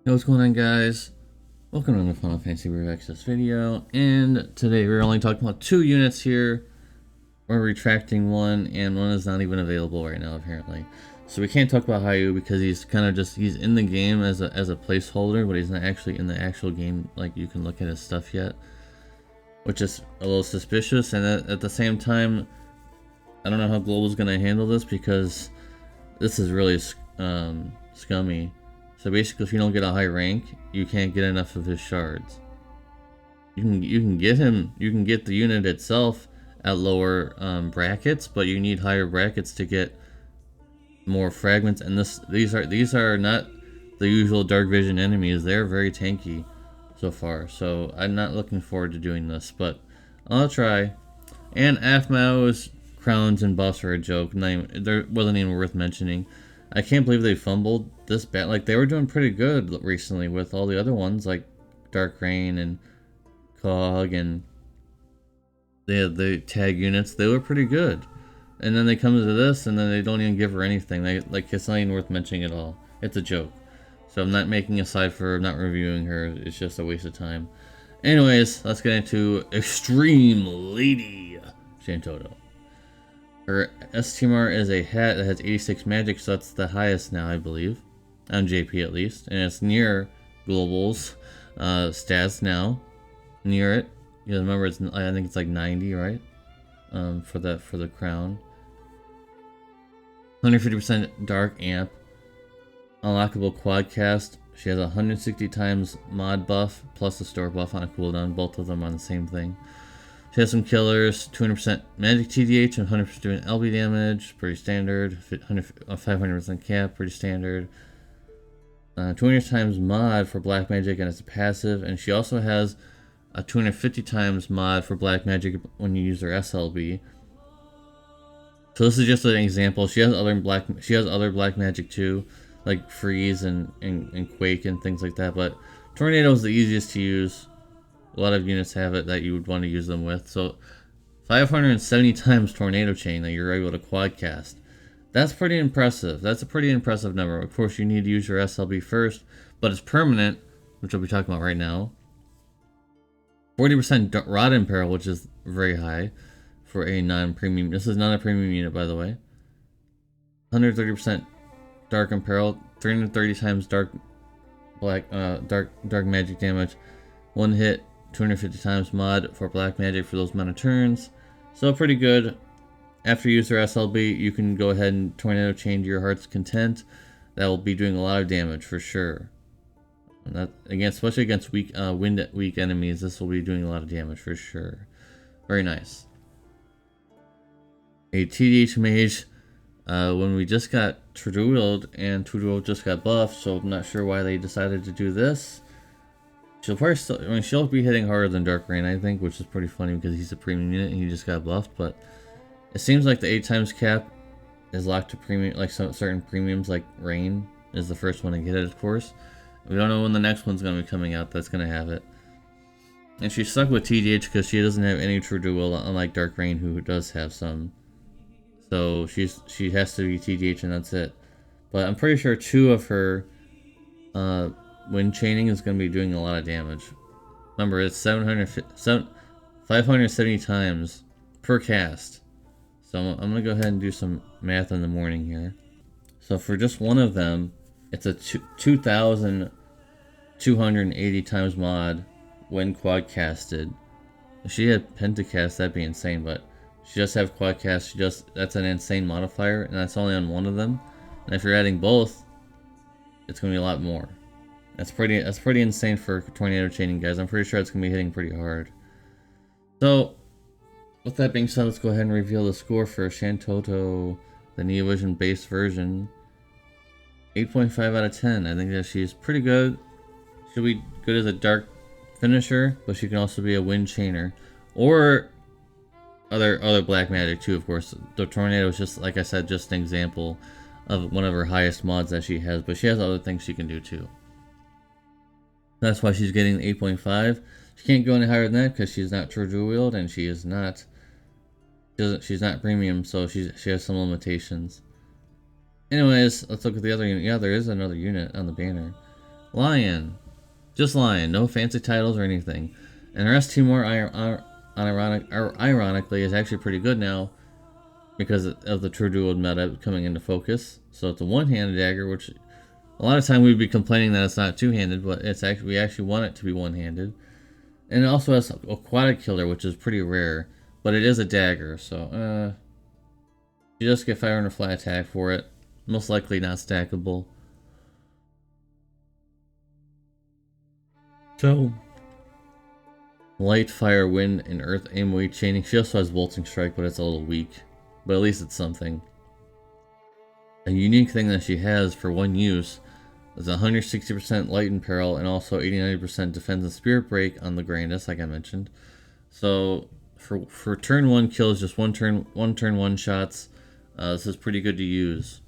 Hey, what's going on, guys? Welcome to the Final Fantasy FFXI video, and today we're only talking about 2 units here. We're retracting one, and one is not even available right now, apparently. So we can't talk about Hayu because he's kind of he's in the game as a placeholder, but he's not actually in the actual game, like you can look at his stuff yet. Which is a little suspicious, and at the same time, I don't know how Global's going to handle this because this is really scummy. So basically, if you don't get a high rank, you can't get enough of his shards. You can get him. You can get the unit itself at lower brackets, but you need higher brackets to get more fragments. And these are not the usual dark vision enemies. They're very tanky so far. So I'm not looking forward to doing this, but I'll try. And Aphmao's crowns and buffs are a joke. There wasn't even worth mentioning. I can't believe they fumbled this bad. Like, they were doing pretty good recently with all the other ones, like Dark Rain and Cog, and the tag units. They were pretty good. And then they come to this, and then they don't even give her anything. It's not even worth mentioning at all. It's a joke. So I'm not making a side for not reviewing her. It's just a waste of time. Anyways, let's get into Extreme Lady Shantotto. Her STMR is a hat that has 86 magic, so that's the highest now, I believe. On JP at least. And it's near Global's stats now. Near it. You remember, I think it's like 90, right? For the crown. 150% dark amp. Unlockable quadcast. She has 160 times mod buff plus the store buff on a cooldown. Both of them on the same thing. She has some killers, 200% magic TDH and 100% LB damage, pretty standard. 500% cap, pretty standard. 200 times mod for black magic, and it's a passive. And she also has a 250 times mod for black magic when you use her SLB. So this is just an example. She has other black magic too, like freeze and quake and things like that. But tornado is the easiest to use. A lot of units have it that you would want to use them with. So 570 times tornado chain that you're able to quadcast. That's pretty impressive. That's a pretty impressive number. Of course, you need to use your SLB first, but it's permanent, which we'll be talking about right now. 40% Rod Imperil, which is very high for a non-premium. This is not a premium unit, by the way. 130% Dark Imperil, 330 times dark magic damage. One hit, 250 times mod for black magic for those amount of turns. So pretty good. After you use your SLB, you can go ahead and tornado chain to your heart's content. That will be doing a lot of damage for sure. And that, again, especially against wind weak enemies, this will be doing a lot of damage for sure. Very nice. A TDH mage. When we just got Truduiled, and Truduiled just got buffed, so I'm not sure why they decided to do this. She'll probably still, I mean, she'll be hitting harder than Dark Rain, I think, which is pretty funny because he's a premium unit and he just got buffed. But it seems like the 8 times cap is locked to premium, like some certain premiums, like Rain is the first one to get it, of course. We don't know when the next one's going to be coming out that's going to have it. And she's stuck with TDH because she doesn't have any True Duel, unlike Dark Rain, who does have some. So she has to be TDH and that's it. But I'm pretty sure 2 of her wind chaining is going to be doing a lot of damage. Remember, it's 570 times per cast. So I'm going to go ahead and do some math in the morning here. So for just one of them, it's a 2,280 times mod when quad casted. If she had pentacast, that'd be insane, but she does have quad cast. That's an insane modifier, and that's only on one of them. And if you're adding both, it's going to be a lot more. That's pretty insane for tornado chaining, guys. I'm pretty sure it's going to be hitting pretty hard. So, with that being said, let's go ahead and reveal the score for Shantotto, the Neovision base version. 8.5 out of 10. I think that she's pretty good. She'll be good as a dark finisher, but she can also be a wind chainer. Or other black magic too, of course. The tornado is just, like I said, just an example of one of her highest mods that she has, but she has other things she can do too. That's why she's getting 8.5. She can't go any higher than that because she's not True Jeweled and she is not. She's not premium, so she has some limitations. Anyways, let's look at the other unit. Yeah, there is another unit on the banner. Lion. Just Lion. No fancy titles or anything. And her S2 more ironically is actually pretty good now because of the True Dual meta coming into focus. So it's a one-handed dagger, which a lot of time we'd be complaining that it's not two-handed, but it's actually we actually want it to be one-handed. And it also has Aquatic Killer, which is pretty rare, but it is a dagger, so you just get fire under flat attack for it. Most likely not stackable. So, light, fire, wind, and earth aim weight chaining. She also has bolting strike, but it's a little weak. But at least it's something. A unique thing that she has for one use is 160% light and peril, and also 89% defense and spirit break on the grandest, like I mentioned. So for turn 1 kills, just one turn shots. This is pretty good to use.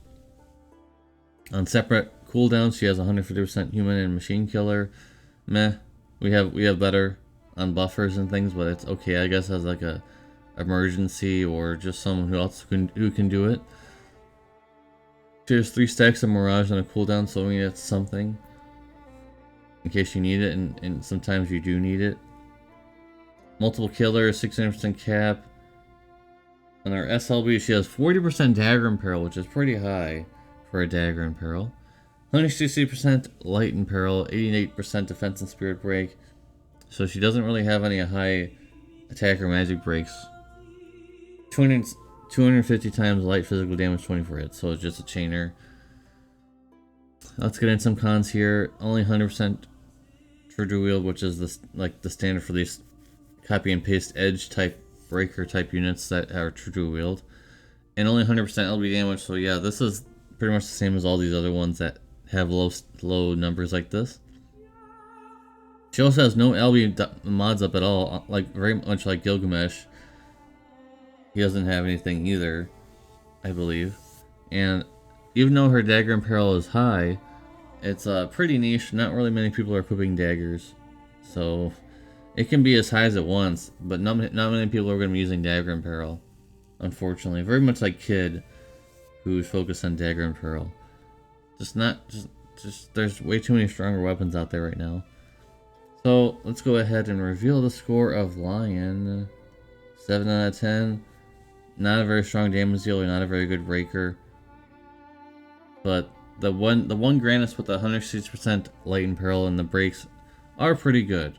On separate cooldowns, she has 150% human and machine killer. Meh. We have better on buffers and things, but it's okay, I guess, as like a emergency or just someone who can do it. She has 3 stacks of Mirage on a cooldown, so I mean it's something in case you need it, and sometimes you do need it. Multiple killer, 600% cap. On our SLB, she has 40% dagger and peril, which is pretty high for a dagger and peril. 160% light and peril, 88% defense and spirit break. So she doesn't really have any high attack or magic breaks. 250 times light physical damage, 24 hits, so it's just a chainer. Let's get in some cons here. Only 100% trigger wield, which is the standard for these copy and paste edge type breaker type units that are trigger wield, and only 100% LB damage. So yeah, this is pretty much the same as all these other ones that have low numbers like this. She also has no LB mods up at all, like very much like Gilgamesh. He doesn't have anything either, I believe. And even though her dagger and peril is high, it's pretty niche. Not really many people are equipping daggers, so it can be as high as it wants, but not many people are going to be using dagger and peril, unfortunately. Very much like Kid, who's focused on dagger and peril. Just there's way too many stronger weapons out there right now. So let's go ahead and reveal the score of Lion. 7 out of 10. Not a very strong damage dealer, not a very good breaker. But the one Grandis with the 160% light and peril and the breaks are pretty good.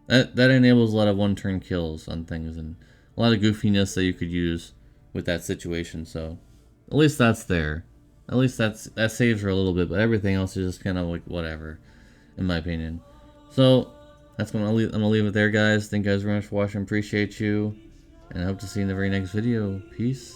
That enables a lot of one-turn kills on things and a lot of goofiness that you could use with that situation. So at least that's there. At least that saves her a little bit, but everything else is just kind of like whatever, in my opinion. So I'm gonna leave it there, guys. Thank you guys very much for watching. Appreciate you, and I hope to see you in the very next video. Peace.